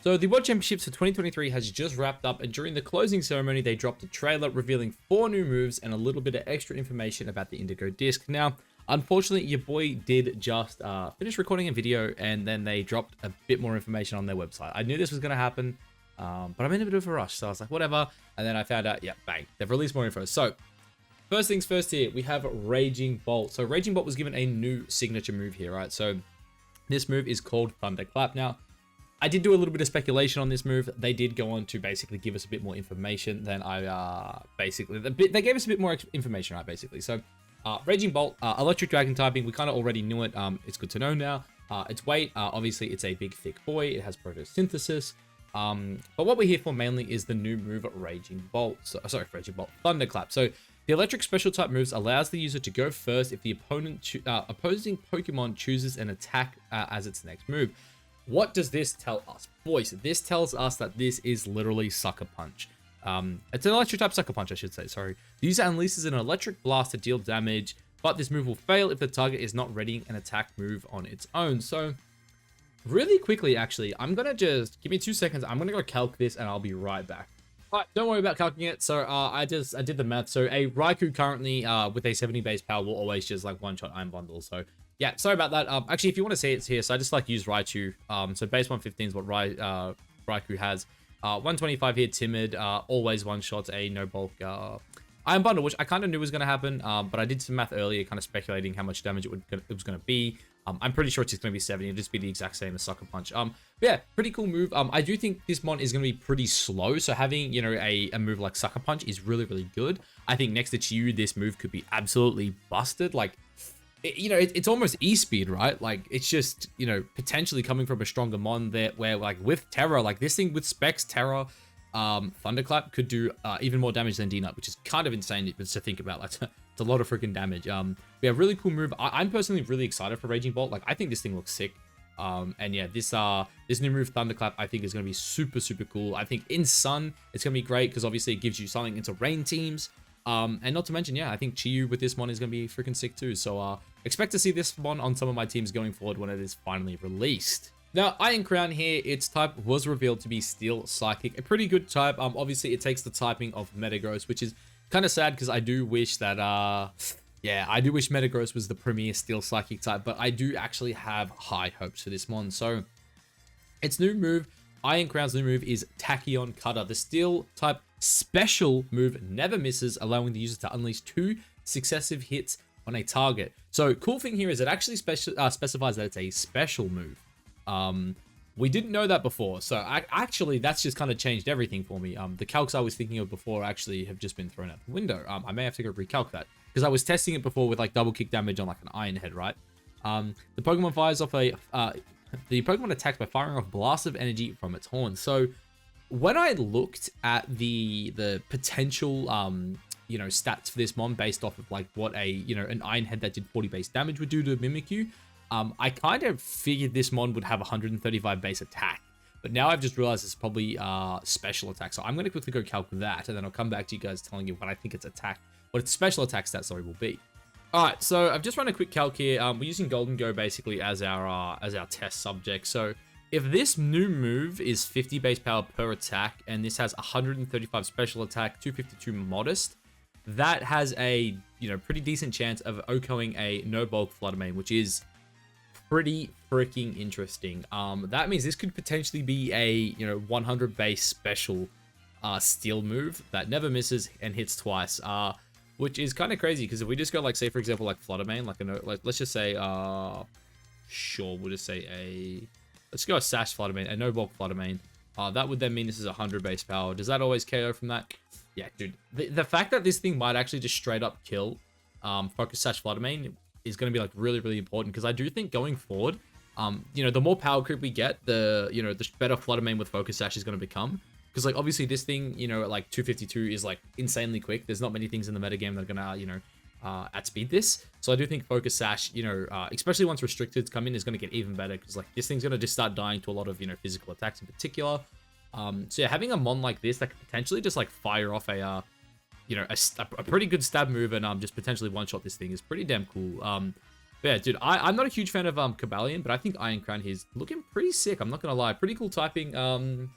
So the World Championships for 2023 has just wrapped up, and during the closing ceremony, they dropped a trailer revealing 4 new moves and a little bit of extra information about the Indigo Disc. Now, unfortunately, your boy did just finish recording a video, and then they dropped a bit more information on their website. I knew this was going to happen, but I'm in a bit of a rush, so I was like, whatever. And then I found out, yeah, bang, they've released more info. So, first things first here, we have Raging Bolt. So, Raging Bolt was given a new signature move here, right? So, this move is called Thunderclap. Now, I did do a little bit of speculation on this move. They did go on to basically give us a bit more information than I they gave us a bit more information, right, basically. So, Raging Bolt, Electric Dragon typing, we kind of already knew it. It's good to know now. Its weight, obviously, it's a big, thick boy. It has photosynthesis. But what we're here for mainly is the new move, Raging Bolt. Raging Bolt, Thunderclap. So, the electric special type moves allows the user to go first if the opposing Pokemon chooses an attack as its next move. What does this tell us? Boys, this tells us that this is literally Sucker Punch. It's an electric type Sucker Punch, I should say, sorry. The user unleashes an electric blast to deal damage, but this move will fail if the target is not readying an attack move on its own. So, really quickly, actually, I'm going to just, give me 2 seconds, I'm going to go calc this and I'll be right back. All right, don't worry about calculating it. So, I did the math. So, a Raikou currently, with a 70 base power will always just like one-shot Iron Bundle. So, yeah, sorry about that. Actually, if you want to see it, it's here. So I just like use Raichu. So base 115 is what Raikou has. 125 here, Timid. Always one-shots a no-bulk Iron Bundle, which I kind of knew was going to happen. But I did some math earlier, kind of speculating how much damage it was going to be. I'm pretty sure it's just going to be 70. It'll just be the exact same as Sucker Punch. But yeah, pretty cool move. I do think this mon is going to be pretty slow. So having, you know, a move like Sucker Punch is really, really good. I think next to Chiyu, this move could be absolutely busted. Like, you know, it's almost E-speed, right? Like, it's just, you know, potentially coming from a stronger mon there, where, like, with Terra, like, this thing with Specs, Terra, Thunderclap could do even more damage than D-Nut, which is kind of insane to think about. Like, it's a lot of freaking damage. Yeah, really cool move. I'm personally really excited for Raging Bolt. Like, I think this thing looks sick. And yeah, this new move, Thunderclap, I think is going to be super, super cool. I think in Sun, it's going to be great because obviously it gives you something into rain teams. And not to mention, yeah, I think Chiyu with this mon is going to be freaking sick too. So expect to see this mon on some of my teams going forward when it is finally released. Now, Iron Crown here, its type was revealed to be Steel Psychic, a pretty good type. Obviously, it takes the typing of Metagross, which is kind of sad because I do wish that, yeah, I do wish Metagross was the premier Steel Psychic type, but I do actually have high hopes for this mon. So, its new move, Iron Crown's new move is Tachyon Cutter. The Steel type special move never misses, allowing the user to unleash 2 successive hits on a target. So, cool thing here is it actually specifies that it's a special move. We didn't know that before, so actually that's just kind of changed everything for me. The calcs I was thinking of before actually have just been thrown out the window. I may have to go recalc that because I was testing it before with like double kick damage on like an Iron Head, right? The Pokemon fires off the Pokemon attacks by firing off blasts of energy from its horns. So when I looked at the potential you know, stats for this mon based off of like what an Iron Head that did 40 base damage would do to Mimikyu, I kind of figured this mon would have 135 base attack, but now I've just realized it's probably special attack. So I'm going to quickly go calc that, and then I'll come back to you guys telling you what I think its attack, what its special attack stat, sorry, will be. All right, so I've just run a quick calc here. We're using Golden Go basically as our test subject. So if this new move is 50 base power per attack, and this has 135 special attack, 252 modest, that has a, you know, pretty decent chance of OHKOing a no bulk Fluttermane, which is pretty freaking interesting. That means this could potentially be a, you know, 100 base special steel move that never misses and hits twice, which is kind of crazy because if we just go like, say for example, like Fluttermane, like let's just say sure, we'll just say let's go a Sash Fluttermane, a no bulk Fluttermane. That would then mean this is 100 base power. Does that always KO from that? Yeah, dude. The fact that this thing might actually just straight up kill Focus Sash Fluttermane is going to be like really, really important because I do think going forward, you know, the more power creep we get, the better Fluttermane with Focus Sash is going to become. Because like obviously this thing, you know, at like 252 is like insanely quick. There's not many things in the metagame that are going to, you know, outspeed this. So I do think Focus Sash, you know, especially once restricted come in, is going to get even better because like this thing's going to just start dying to a lot of, you know, physical attacks in particular. So yeah, having a mon like this that could potentially just like fire off a, you know, a pretty good stab move and just potentially one-shot this thing is pretty damn cool. But yeah, dude, I'm not a huge fan of Kabalion, but I think Iron Crown he's looking pretty sick. I'm not gonna lie, pretty cool typing. And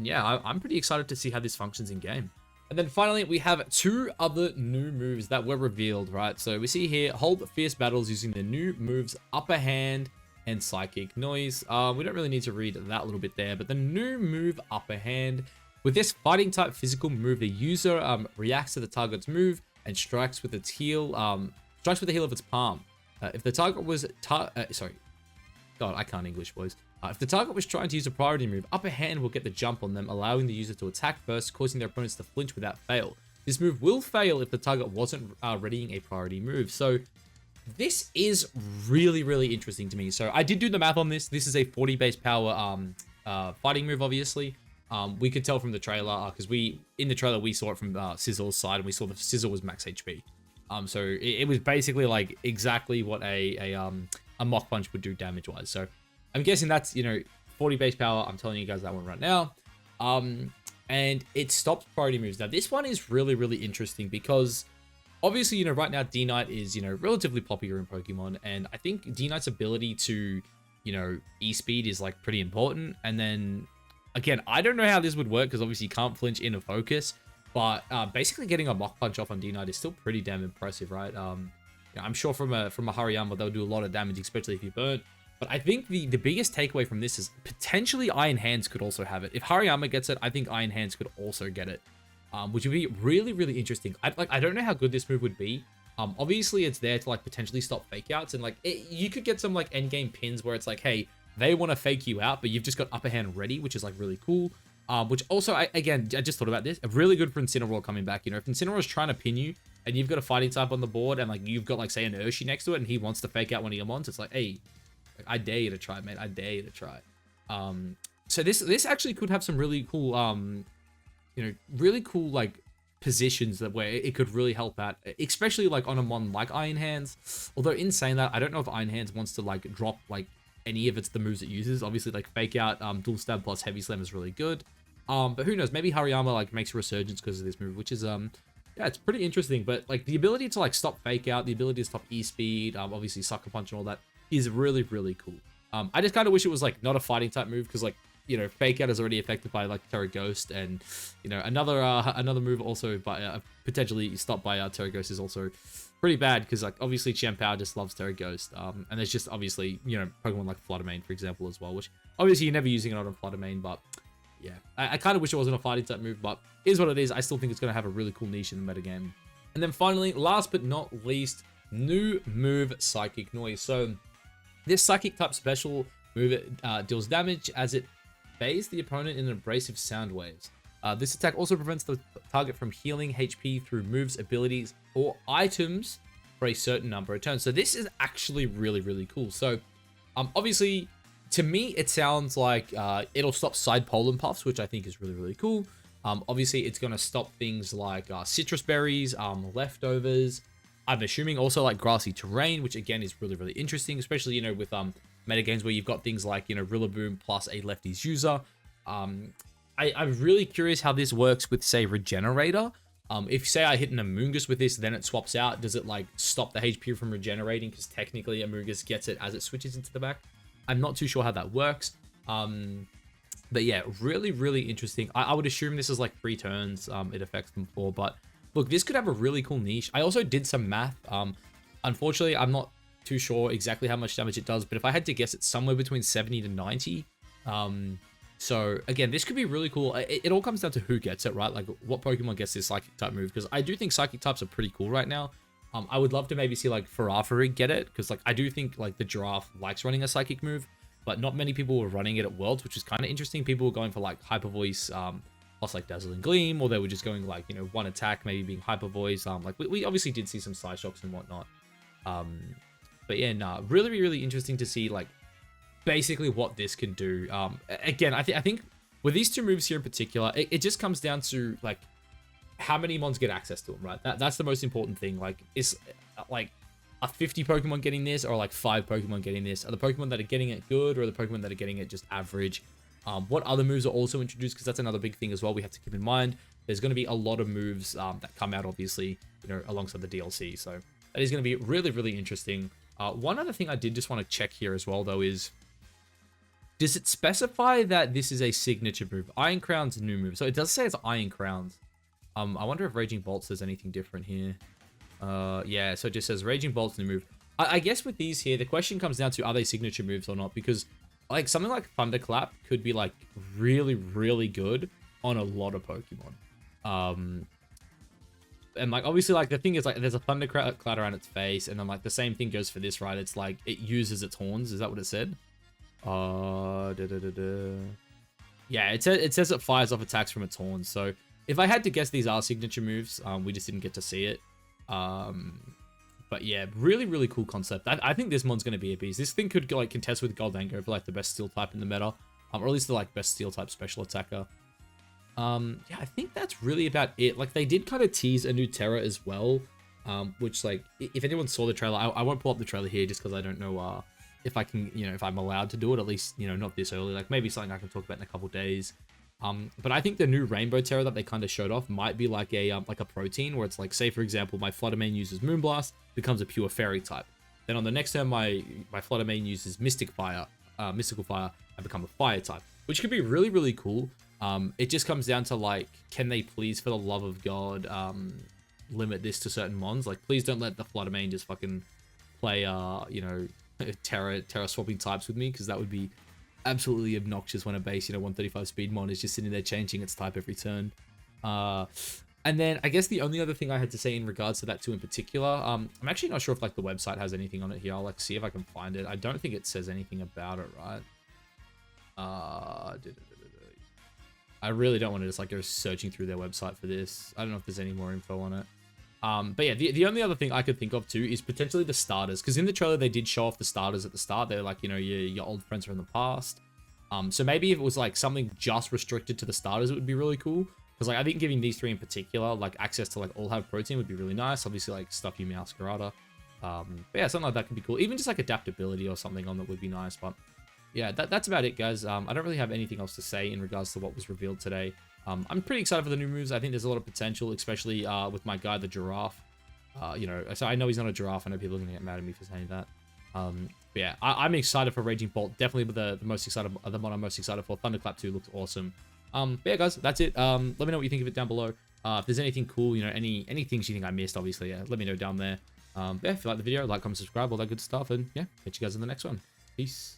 yeah, I'm pretty excited to see how this functions in game. And then finally, we have two other new moves that were revealed, right? So we see here, hold fierce battles using the new moves Upper Hand and Psychic Noise. We don't really need to read that little bit there, but the new move Upper Hand, with this fighting type physical move, the user reacts to the target's move and strikes with its heel, strikes with the heel of its palm. If the target was, sorry, God, I can't English, boys. If the target was trying to use a priority move, Upper Hand will get the jump on them, allowing the user to attack first, causing their opponents to flinch without fail. This move will fail if the target wasn't readying a priority move. So this is really, really interesting to me. So I did do the math on this. This is a 40 base power fighting move, obviously. We could tell from the trailer, because in the trailer we saw it from Sizzle's side, and we saw the Sizzle was max HP. So it was basically like exactly what a Mach Punch would do damage-wise. So I'm guessing that's, 40 base power. I'm telling you guys that one right now. And it stops priority moves. Now, this one is really, really interesting because obviously, right now D-Knight is, relatively popular in Pokemon. And I think D-Knight's ability to, E-Speed is like pretty important. And then, again, I don't know how this would work because obviously you can't flinch in a focus. But basically getting a Mach Punch off on D-Knight is still pretty damn impressive, right? I'm sure from a Hariyama, they'll do a lot of damage, especially if you burn. But I think the biggest takeaway from this is potentially Iron Hands could also have it. If Hariyama gets it, I think Iron Hands could also get it, which would be really, really interesting. I don't know how good this move would be. Obviously, it's there to like potentially stop fake outs, and like you could get some like end game pins where it's like, hey, they want to fake you out, but you've just got Upper Hand ready, which is like really cool. Which also, I just thought about this. Really good for Incineroar coming back. If Incineroar is trying to pin you, and you've got a fighting type on the board, and like you've got like say an Urshi next to it, and he wants to fake out one of your mons, it's like, hey, I dare you to try, man. I dare you to try. So this actually could have some really cool, really cool like positions that where it could really help out, especially like on a mon like Iron Hands. Although in saying that, I don't know if Iron Hands wants to like drop like any of the moves it uses. Obviously, like fake out, dual stab plus heavy slam is really good. But who knows? Maybe Hariyama like makes a resurgence because of this move, which is yeah, it's pretty interesting. But like the ability to like stop fake out, the ability to stop E-Speed, obviously Sucker Punch and all that is really, really cool. I just kind of wish it was like not a fighting type move because like, fake out is already affected by like Terra Ghost, and another move also by potentially stopped by Terra Ghost is also pretty bad because like obviously Chien-Pao just loves Terra Ghost. And there's just obviously Pokemon like Fluttermane for example as well, which obviously you're never using it on Fluttermane, but yeah, I kind of wish it wasn't a fighting type move, but it is what it is. I still think it's going to have a really cool niche in the metagame. And then finally, last but not least, new move Psychic Noise. So this Psychic type special move deals damage as it bays the opponent in abrasive sound waves. This attack also prevents the target from healing HP through moves, abilities, or items for a certain number of turns. So this is actually really, really cool. So obviously, to me, it sounds like it'll stop side pollen puffs, which I think is really, really cool. Obviously, it's going to stop things like citrus berries, leftovers. I'm assuming also like grassy terrain, which again is really, really interesting, especially, with metagames where you've got things like, Rillaboom plus a lefties user. I'm really curious how this works with, say, Regenerator. If, say, I hit an Amoonguss with this, then it swaps out. Does it, like, stop the HP from regenerating? Because technically Amoonguss gets it as it switches into the back. I'm not too sure how that works. But yeah, really, really interesting. I would assume this is like 3 turns it affects them for. But look, this could have a really cool niche. I also did some math. Unfortunately, I'm not too sure exactly how much damage it does. But if I had to guess, it's somewhere between 70 to 90. So again, this could be really cool. It all comes down to who gets it, right? Like what Pokemon gets this Psychic type move. Because I do think Psychic types are pretty cool right now. I would love to maybe see like Farafari get it. Because like I do think like the Giraffe likes running a Psychic move. But not many people were running it at Worlds, which is kind of interesting. People were going for like Hyper Voice plus like Dazzling Gleam. Or they were just going like, one attack maybe being Hyper Voice. Like we obviously did see some Psyshocks and whatnot. But yeah, nah, really, really interesting to see like basically what this can do. Again, I think with these 2 moves here in particular, it just comes down to like how many mons get access to them, right? That's the most important thing. Like, is like are 50 Pokemon getting this, or like 5 Pokemon getting this? Are the Pokemon that are getting it good, or are the Pokemon that are getting it just average? What other moves are also introduced? Because that's another big thing as well we have to keep in mind. There's going to be a lot of moves that come out, obviously, alongside the DLC. So that is going to be really, really interesting. One other thing I did just want to check here as well, though, is does it specify that this is a signature move? Iron Crown's a new move. So it does say it's Iron Crowns. I wonder if Raging Bolt says anything different here. Yeah, so it just says Raging Bolt's new move. I guess with these here, the question comes down to, are they signature moves or not? Because like something like Thunderclap could be like really, really good on a lot of Pokemon. And like obviously like the thing is like there's a Thunderclap around its face, and then like the same thing goes for this, right? It's like it uses its horns. Is that what it said? Yeah, it says it fires off attacks from its horns. So if I had to guess, these are signature moves. We just didn't get to see it. But yeah, really, really cool concept. I think this mon's going to be a beast. This thing could like contest with Goldango for like the best steel type in the meta, or at least the like best steel type special attacker. Yeah, I think that's really about it. Like they did kind of tease a new Terra as well, which like if anyone saw the trailer, I won't pull up the trailer here just because I don't know if I can, if I'm allowed to do it, at least, not this early. Like maybe something I can talk about in a couple days. But I think the new Rainbow Terra that they kind of showed off might be like a protein, where it's like, say for example, my Flutter Mane uses Moonblast, becomes a pure Fairy type. Then on the next turn, my Flutter Mane uses Mystical Fire, I become a Fire type, which could be really, really cool. It just comes down to like, can they please, for the love of God, limit this to certain mons? Like, please don't let the Flutter Mane just fucking play, Terra swapping types with me, because that would be absolutely obnoxious when a base 135 speed mon is just sitting there changing its type every turn. And then I guess the only other thing I had to say in regards to that too in particular, I'm actually not sure if like the website has anything on it here. I'll like see if I can find it. I don't think it says anything about it, right? I really don't want to just like go searching through their website for this. I don't know if there's any more info on it. But yeah, the only other thing I could think of too is potentially the starters, because in the trailer they did show off the starters at the start. They're like, your old friends from the past. So maybe if it was like something just restricted to the starters, it would be really cool. Because like I think giving these three in particular like access to like all have protein would be really nice. Obviously like Stuffy, Meowscarada. But yeah, something like that could be cool. Even just like adaptability or something on that would be nice. But yeah, that's about it, guys. I don't really have anything else to say in regards to what was revealed today. I'm pretty excited for the new moves. I think there's a lot of potential, especially with my guy, the Giraffe. So I know he's not a giraffe. I know people are going to get mad at me for saying that. But yeah, I'm excited for Raging Bolt. Definitely the most excited, the mod I'm most excited for. Thunderclap 2 looks awesome. But yeah, guys, that's it. Let me know what you think of it down below. If there's anything cool, any things you think I missed, obviously, yeah, let me know down there. Yeah, if you like the video, like, comment, subscribe, all that good stuff. And yeah, catch you guys in the next one. Peace.